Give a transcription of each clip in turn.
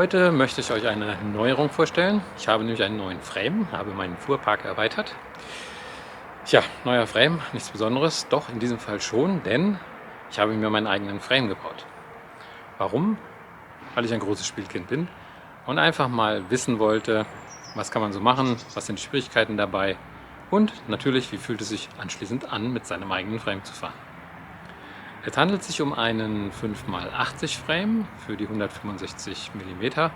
Heute möchte ich euch eine Neuerung vorstellen. Ich habe nämlich einen neuen Frame, habe meinen Fuhrpark erweitert. Tja, neuer Frame, nichts Besonderes, doch in diesem Fall schon, denn ich habe mir meinen eigenen Frame gebaut. Warum? Weil ich ein großes Spielkind bin und einfach mal wissen wollte, was kann man so machen, was sind die Schwierigkeiten dabei und natürlich, wie fühlt es sich anschließend an, mit seinem eigenen Frame zu fahren. Es handelt sich um einen 5x80 Frame für die 165 mm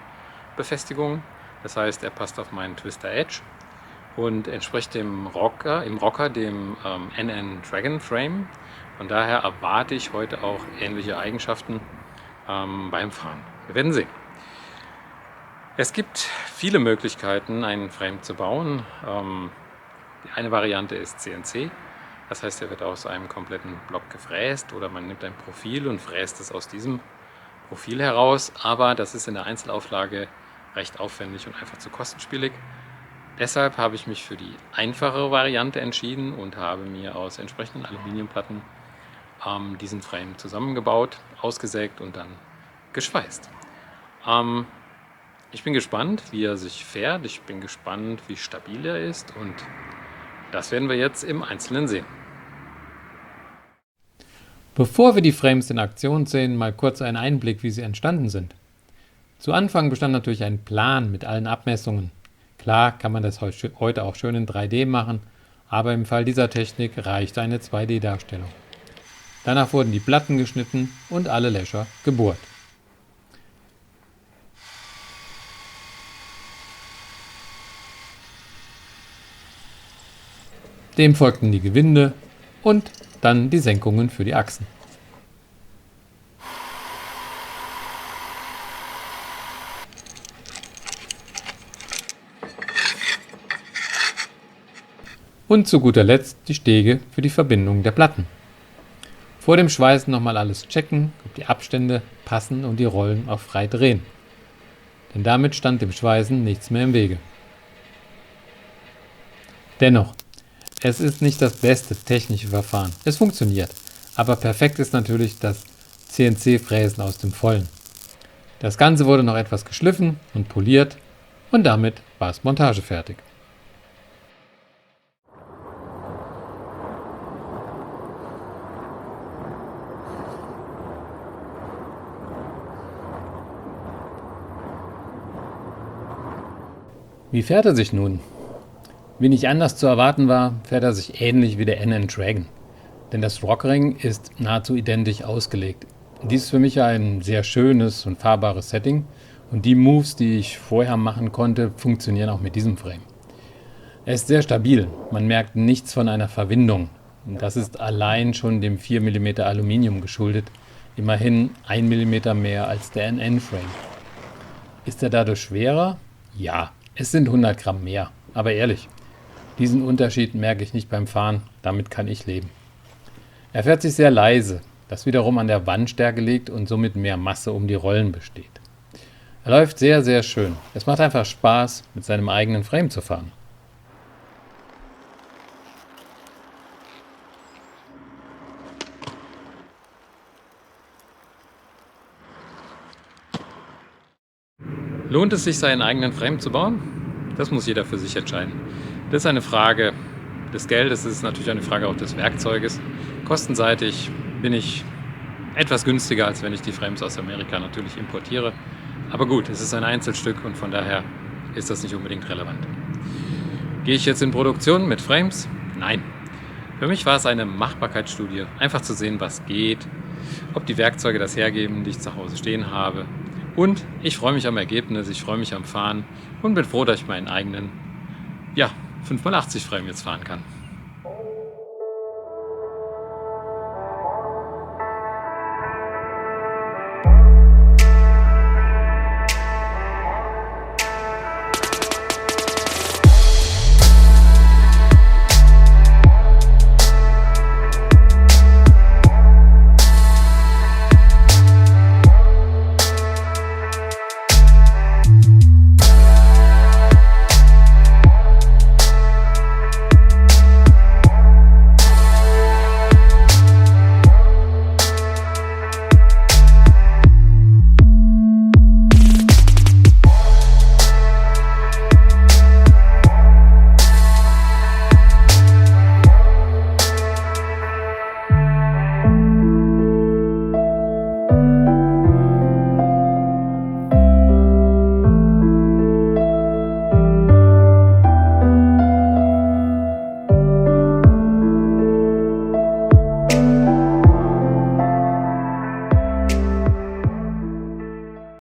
Befestigung. Das heißt, er passt auf meinen Twister Edge und entspricht dem Rocker, dem NN Dragon Frame. Von daher erwarte ich heute auch ähnliche Eigenschaften beim Fahren. Wir werden sehen. Es gibt viele Möglichkeiten, einen Frame zu bauen. Die eine Variante ist CNC. Das heißt, er wird aus einem kompletten Block gefräst oder man nimmt ein Profil und fräst es aus diesem Profil heraus. Aber das ist in der Einzelauflage recht aufwendig und einfach zu kostenspielig. Deshalb habe ich mich für die einfachere Variante entschieden und habe mir aus entsprechenden Aluminiumplatten diesen Frame zusammengebaut, ausgesägt und dann geschweißt. Ich bin gespannt, wie er sich fährt. Ich bin gespannt, wie stabil er ist und das werden wir jetzt im Einzelnen sehen. Bevor wir die Frames in Aktion sehen, mal kurz ein Einblick, wie sie entstanden sind. Zu Anfang bestand natürlich ein Plan mit allen Abmessungen. Klar kann man das heute auch schön in 3D machen, aber im Fall dieser Technik reicht eine 2D-Darstellung. Danach wurden die Platten geschnitten und alle Löcher gebohrt. Dem folgten die Gewinde und dann die Senkungen für die Achsen. Und zu guter Letzt die Stege für die Verbindung der Platten. Vor dem Schweißen nochmal alles checken, ob die Abstände passen und die Rollen auch frei drehen. Denn damit stand dem Schweißen nichts mehr im Wege. Dennoch, es ist nicht das beste technische Verfahren. Es funktioniert, aber perfekt ist natürlich das CNC-Fräsen aus dem Vollen. Das Ganze wurde noch etwas geschliffen und poliert und damit war es montagefertig. Wie fährt er sich nun? Wie nicht anders zu erwarten war, fährt er sich ähnlich wie der NN Dragon. Denn das Rockring ist nahezu identisch ausgelegt. Dies ist für mich ein sehr schönes und fahrbares Setting und die Moves, die ich vorher machen konnte, funktionieren auch mit diesem Frame. Er ist sehr stabil, man merkt nichts von einer Verwindung. Das ist allein schon dem 4 mm Aluminium geschuldet, immerhin 1 mm mehr als der NN Frame. Ist er dadurch schwerer? Ja, es sind 100 Gramm mehr, aber ehrlich. Diesen Unterschied merke ich nicht beim Fahren, damit kann ich leben. Er fährt sich sehr leise, das wiederum an der Wandstärke liegt und somit mehr Masse um die Rollen besteht. Er läuft sehr, sehr schön. Es macht einfach Spaß, mit seinem eigenen Frame zu fahren. Lohnt es sich, seinen eigenen Frame zu bauen? Das muss jeder für sich entscheiden. Das ist eine Frage des Geldes, das ist natürlich eine Frage auch des Werkzeuges. Kostenseitig bin ich etwas günstiger, als wenn ich die Frames aus Amerika natürlich importiere. Aber gut, es ist ein Einzelstück und von daher ist das nicht unbedingt relevant. Gehe ich jetzt in Produktion mit Frames? Nein. Für mich war es eine Machbarkeitsstudie, einfach zu sehen, was geht, ob die Werkzeuge das hergeben, die ich zu Hause stehen habe. Und ich freue mich am Ergebnis, ich freue mich am Fahren und bin froh, dass ich meinen eigenen 5x80 Frame jetzt fahren kann.